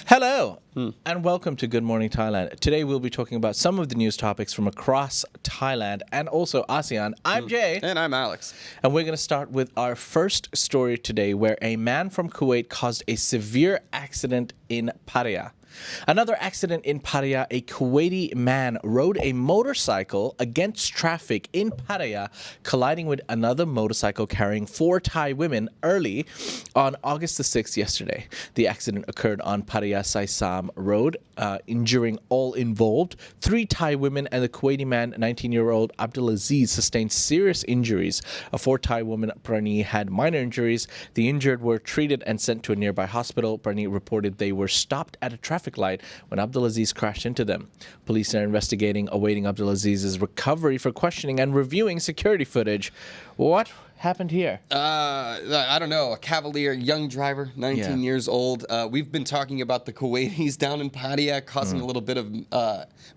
Hello, and welcome to Good Morning Thailand. Today we'll be talking about some of the news topics from across Thailand and also ASEAN. I'm Jay. And I'm Alex. And we're going to start with our first story today, where a man from Kuwait caused a severe accident in Pattaya. Another accident in Pattaya. A Kuwaiti man rode a motorcycle against traffic in Pattaya, colliding with another motorcycle carrying 4 Thai women early on August the 6th yesterday. The accident occurred on Pattaya Saisam Road, injuring all involved. 3 Thai women and the Kuwaiti man, 19-year-old Abdulaziz, sustained serious injuries. A 4 Thai woman, Prani, had minor injuries. The injured were treated and sent to a nearby hospital. Prani reported they were stopped at a traffic light when Abdulaziz crashed into them. Police are investigating, awaiting Abdulaziz's recovery for questioning and reviewing security footage. What happened here? I don't know. A cavalier young driver, 19 years old. We've been talking about the Kuwaitis down in Pattaya causing a little bit of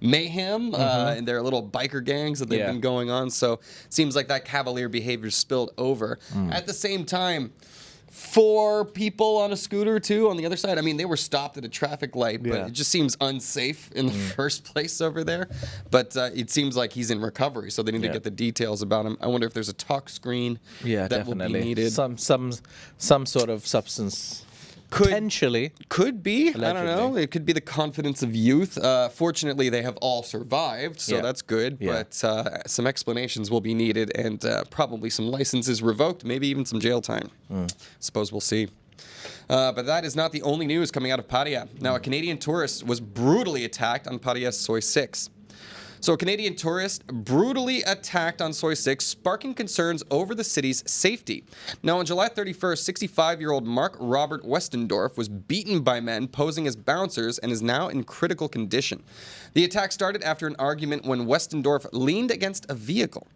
mayhem in their little biker gangs that they've been going on. So it seems like that cavalier behavior spilled over. At the same time, 4 people on a scooter too on the other side. I mean, they were stopped at a traffic light, but it just seems unsafe in the first place over there. But it seems like he's in recovery, so they need to get the details about him. I wonder if there's a talk screen that definitely will be needed. Some sort of substance. Potentially. Could be. Allegedly. I don't know. It could be the confidence of youth. Fortunately, they have all survived, so that's good. Yeah. But some explanations will be needed and probably some licenses revoked, maybe even some jail time. Suppose we'll see. But that is not the only news coming out of Pattaya. Now, a Canadian tourist was brutally attacked on Pattaya Soi 6. So a Canadian tourist brutally attacked on Soi 6, sparking concerns over the city's safety. Now, on July 31st, 65-year-old Mark Robert Westendorf was beaten by men posing as bouncers and is now in critical condition. The attack started after an argument when Westendorf leaned against a vehicle.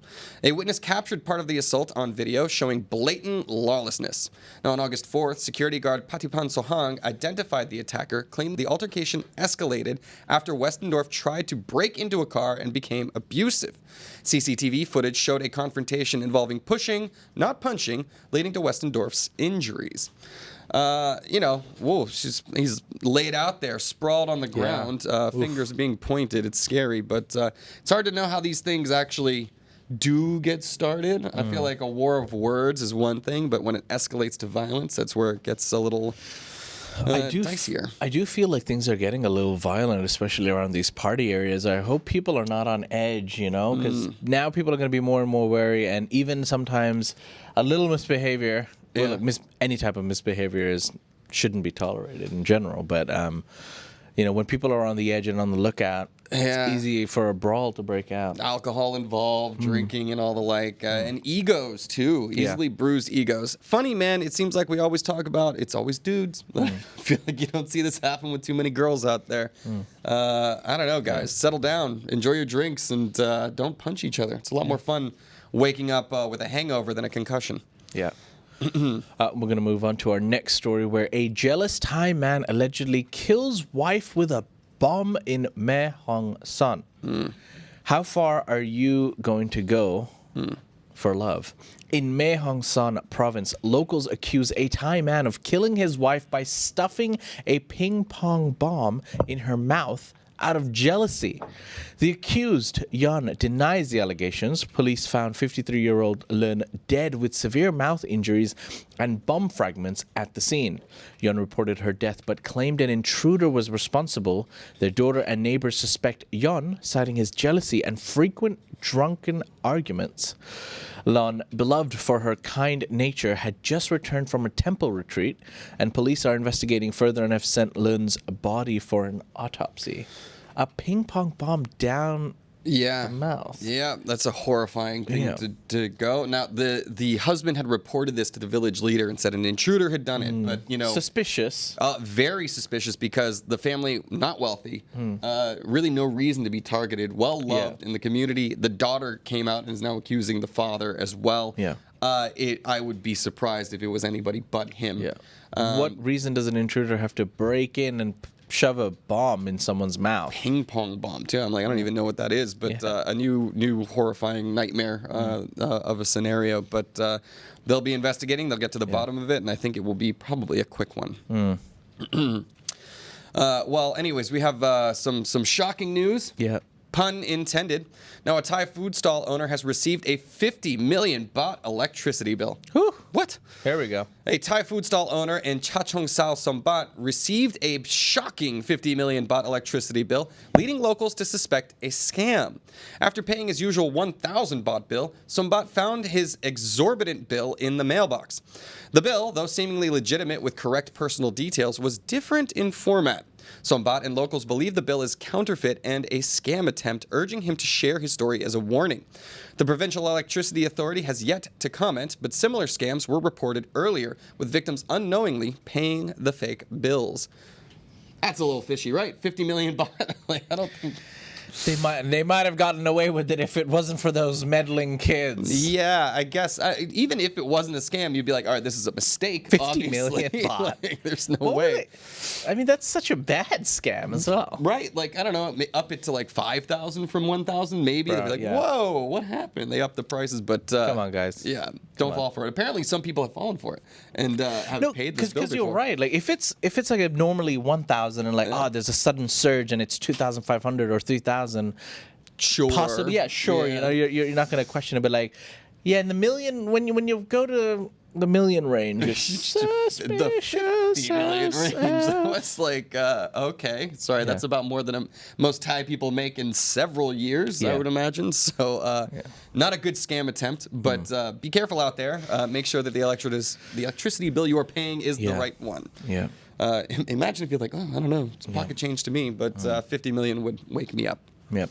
A witness captured part of the assault on video, showing blatant lawlessness. Now, on August 4th, security guard Patipan Sohang identified the attacker, claimed the altercation escalated after Westendorf tried to break into a car and became abusive. CCTV footage showed a confrontation involving pushing, not punching, leading to Westendorf's injuries. He's laid out there, sprawled on the ground, fingers being pointed. It's scary, but it's hard to know how these things actually do get started. I feel like a war of words is one thing, but when it escalates to violence, that's where it gets a little dicier. I do feel like things are getting a little violent, especially around these party areas. I hope people are not on edge, because now people are going to be more and more wary, and even sometimes a little misbehavior, any type of misbehavior shouldn't be tolerated in general. But when people are on the edge and on the lookout, it's easy for a brawl to break out. Alcohol involved, drinking and all the like, and egos too, easily bruised egos. Funny, man, it seems like we always talk about it's always dudes. I feel like you don't see this happen with too many girls out there. I don't know, guys. Settle down, enjoy your drinks, and don't punch each other. It's a lot more fun waking up with a hangover than a concussion. Yeah. We're going to move on to our next story, where a jealous Thai man allegedly kills wife with a bomb in Mae Hong Son. How far are you going to go for love? In Mae Hong Son province, locals accuse a Thai man of killing his wife by stuffing a ping pong bomb in her mouth out of jealousy. The accused, Yon, denies the allegations. Police found 53-year-old Lun dead with severe mouth injuries and bomb fragments at the scene. Yon reported her death but claimed an intruder was responsible. Their daughter and neighbors suspect Yon, citing his jealousy and frequent drunken arguments. Lon, beloved for her kind nature, had just returned from a temple retreat, and police are investigating further and have sent Lun's body for an autopsy. A ping pong bomb down the mouth. Yeah, that's a horrifying thing to go. Now, the husband had reported this to the village leader and said an intruder had done it, but suspicious. Very suspicious, because the family, not wealthy, really no reason to be targeted, well loved in the community. The daughter came out and is now accusing the father as well. I would be surprised if it was anybody but him. What reason does an intruder have to break in and shove a bomb in someone's mouth? Ping pong bomb too. I'm like, I don't even know what that is, but a new horrifying nightmare of a scenario. But they'll be investigating. They'll get to the bottom of it, and I think it will be probably a quick one. Well, anyways, we have some shocking news. Yeah. Pun intended. Now, a Thai food stall owner has received a 50 million baht electricity bill. Whew. What? There we go. A Thai food stall owner in Chachoengsao, Sombat, received a shocking 50 million baht electricity bill, leading locals to suspect a scam. After paying his usual 1,000 baht bill, Sombat found his exorbitant bill in the mailbox. The bill, though seemingly legitimate with correct personal details, was different in format. Sombat and locals believe the bill is counterfeit and a scam attempt, urging him to share his story as a warning. The Provincial Electricity Authority has yet to comment, but similar scams were reported earlier, with victims unknowingly paying the fake bills. That's a little fishy, right? 50 million baht. Like, I don't think... They might have gotten away with it if it wasn't for those meddling kids. Yeah, I guess. Even if it wasn't a scam, you'd be like, all right, this is a mistake. 50 million baht. Like, there's no way. I mean, that's such a bad scam as well. Right, like, I don't know, up it to like 5,000 from 1,000 maybe. They'd be like, whoa, what happened? They upped the prices, but... Come on, guys. Yeah, don't fall for it. Apparently, some people have fallen for it and have paid this bill before. Because you're right. Like, if it's like a normally 1,000 and like, there's a sudden surge and it's 2,500 or 3,000... Sure. Possibly, yeah, sure. Yeah. You know, you're not going to question it, but like, yeah, in the million, when you go to the million range, it's the 50 million range. That's like, okay, sorry, that's about more than most Thai people make in several years, I would imagine. So, not a good scam attempt, but be careful out there. Make sure that the electricity bill you are paying is the right one. Yeah. Imagine if you're like, oh, I don't know, it's pocket change to me, but 50 million would wake me up. Yep.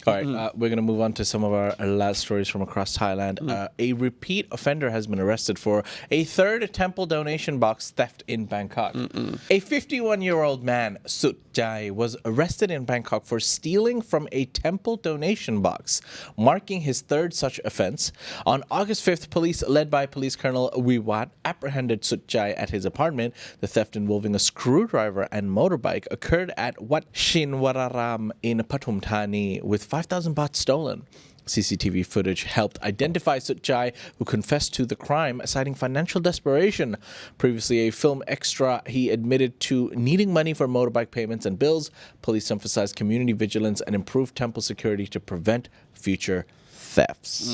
All right, we're going to move on to some of our last stories from across Thailand. A repeat offender has been arrested for a third temple donation box theft in Bangkok. A 51-year-old man, Sut Jai, was arrested in Bangkok for stealing from a temple donation box, marking his third such offense. On August 5th, police, led by Police Colonel Wiwat, apprehended Sut Jai at his apartment. The theft involving a screwdriver and motorbike occurred at Wat Shinwararam in Pathum Thani, with 5,000 baht stolen. CCTV footage helped identify Sut Jai, who confessed to the crime, citing financial desperation. Previously a film extra, he admitted to needing money for motorbike payments and bills. Police emphasized community vigilance and improved temple security to prevent future thefts.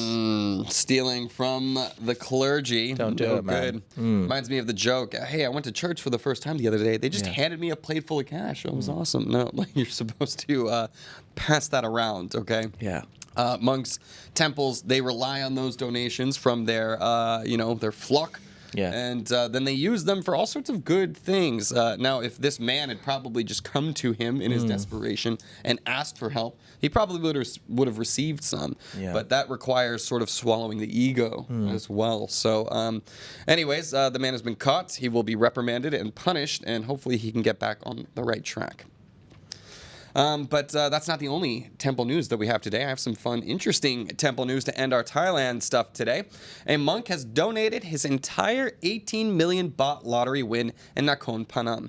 Stealing from the clergy. Don't do it, man. Good. Reminds me of the joke. Hey, I went to church for the first time the other day. They just handed me a plate full of cash. It was awesome. No, like, you're supposed to pass that around, okay? Yeah. Monks, temples, they rely on those donations from their, their flock. Yeah. And then they use them for all sorts of good things. Now, if this man had probably just come to him in his desperation and asked for help, he probably would have received some. Yeah. But that requires sort of swallowing the ego as well. So, anyways, the man has been caught. He will be reprimanded and punished, and hopefully he can get back on the right track. But that's not the only temple news that we have today. I have some fun, interesting temple news to end our Thailand stuff today. A monk has donated his entire 18 million baht lottery win in Nakhon Phanom.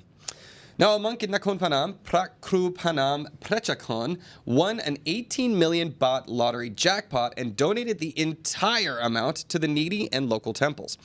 Now, a monk in Nakhon Phanom, Prakru Phanam Prechakon, won an 18 million baht lottery jackpot and donated the entire amount to the needy and local temples.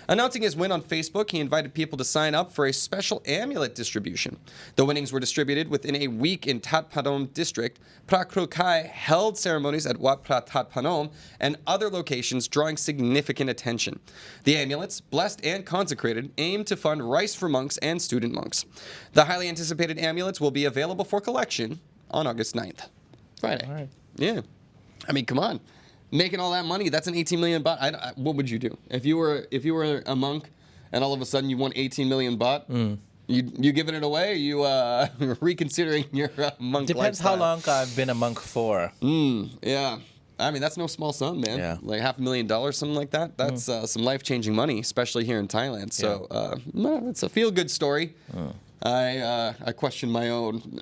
Announcing his win on Facebook, he invited people to sign up for a special amulet distribution. The winnings were distributed within a week in Tat Padom district. Prakru Khai held ceremonies at Wat Pra Tat Panom and other locations, drawing significant attention. The amulets, blessed and consecrated, aim to fund rice for monks and student monks. The highly anticipated amulets will be available for collection on August 9th. Friday. All right. Yeah. I mean, come on. Making all that money, that's an 18 million baht. What would you do? If you were a monk and all of a sudden you won 18 million baht, you giving it away? You reconsidering your monk Depends lifestyle? how long I've been a monk for. Yeah. I mean, that's no small sum, man. Yeah. Like $500,000, something like that. That's some life-changing money, especially here in Thailand. So it's a feel-good story. I question my own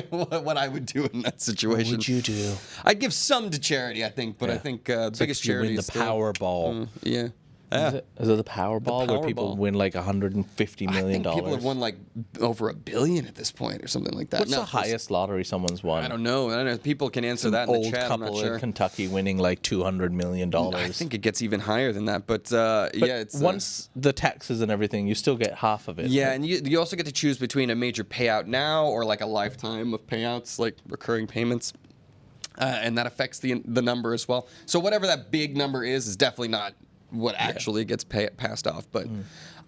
what I would do in that situation. What would you do? I'd give some to charity, I think, but I think biggest If you charity win the is still, Powerball. yeah. Is it the Powerball where people Powerball. win like $150 I million? think people have won like over $1 billion at this point or something like that. What's the highest lottery someone's won? I don't know. People can answer that in the Old chat. I'm not couple sure. in Kentucky winning like $200 million. I think it gets even higher than that. But yeah, it's once the taxes and everything, you still get half of it. yeah, right? and you also get to choose between a major payout now or like a lifetime of payouts, like recurring payments. And that affects the number as well. So whatever that big number is definitely not what actually gets passed off. But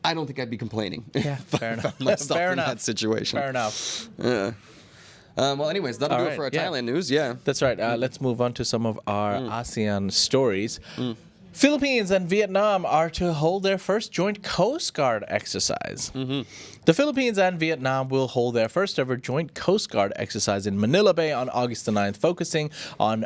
I don't think I'd be complaining. Yeah, fair enough. Myself Fair in enough. that situation. Fair enough. Well, anyways, that'll All do right, it for our yeah. Thailand news. Yeah. That's right. Let's move on to some of our ASEAN stories. Philippines and Vietnam are to hold their first joint Coast Guard exercise. The Philippines and Vietnam will hold their first ever joint Coast Guard exercise in Manila Bay on August the 9th, focusing on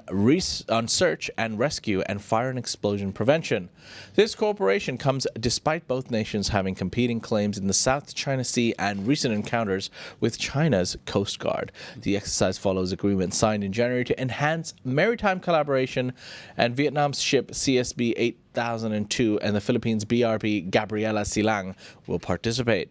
search and rescue and fire and explosion prevention. This cooperation comes despite both nations having competing claims in the South China Sea and recent encounters with China's Coast Guard. The exercise follows agreements signed in January to enhance maritime collaboration, and Vietnam's ship CSB 8002 and the Philippines BRP Gabriela Silang will participate.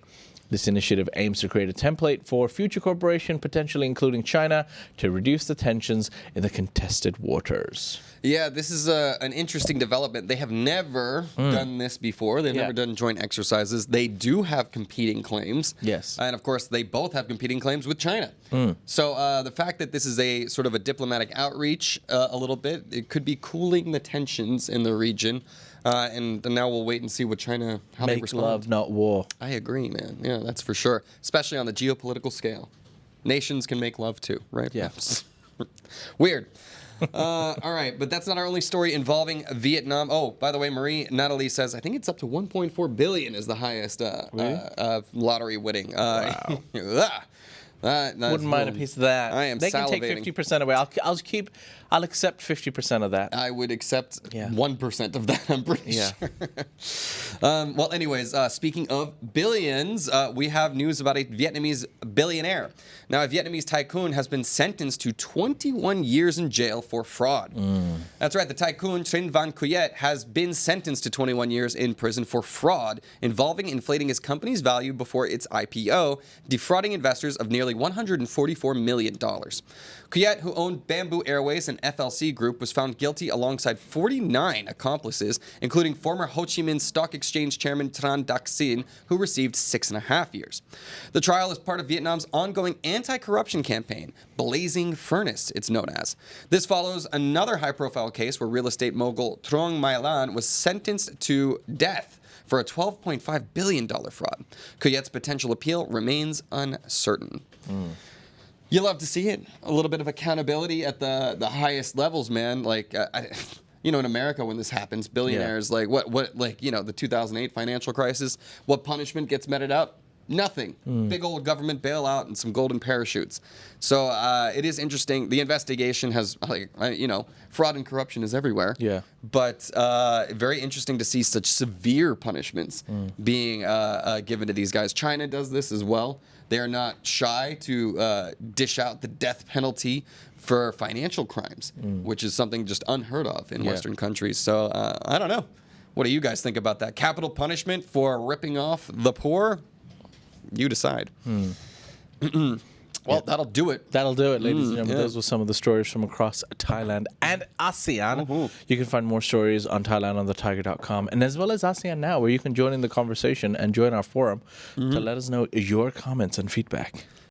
This initiative aims to create a template for future cooperation, potentially including China, to reduce the tensions in the contested waters. Yeah, this is an interesting development. They have never done this before. They've never done joint exercises. They do have competing claims. Yes. And of course, they both have competing claims with China. So the fact that this is a sort of a diplomatic outreach a little bit, it could be cooling the tensions in the region. And now we'll wait and see what China, how they Make respond. love, not war. I agree, man. Yeah, that's for sure. Especially on the geopolitical scale. Nations can make love too, right? Yeah. Weird. All right, but that's not our only story involving Vietnam. Oh, by the way, Natalie says, I think it's up to 1.4 billion is the highest lottery winning. Wow. Wouldn't mind a piece of that. I am They can salivating. take 50% away. I'll accept 50% of that. I would accept Yeah. 1% of that, I'm pretty Yeah. sure. Well, anyways, speaking of billions, we have news about a Vietnamese billionaire. Now, a Vietnamese tycoon has been sentenced to 21 years in jail for fraud. That's right, the tycoon Trinh Van Cuyet has been sentenced to 21 years in prison for fraud involving inflating his company's value before its IPO, defrauding investors of nearly $144 million. Cuyet, who owned Bamboo Airways and FLC Group, was found guilty alongside 49 accomplices, including former Ho Chi Minh Stock Exchange chairman Tran Dac Sin, who received 6.5 years. The trial is part of Vietnam's ongoing anti-corruption campaign, Blazing Furnace, it's known as. This follows another high-profile case where real estate mogul Trong My Lan was sentenced to death for a $12.5 billion fraud. Cuyet's potential appeal remains uncertain. You love to see it. A little bit of accountability at the highest levels, man. Like, in America when this happens, billionaires, like, the 2008 financial crisis, what punishment gets meted out? Nothing. Big old government bailout and some golden parachutes. So it is interesting. The investigation has, fraud and corruption is everywhere. Yeah. But very interesting to see such severe punishments being given to these guys. China does this as well. They are not shy to dish out the death penalty for financial crimes, which is something just unheard of in Western countries. So I don't know. What do you guys think about that? Capital punishment for ripping off the poor? You decide. Well, that'll do it. That'll do it, ladies and gentlemen. Those were some of the stories from across Thailand and ASEAN. You can find more stories on Thailand on thetiger.com, and as well as ASEAN Now, where you can join in the conversation and join our forum to let us know your comments and feedback.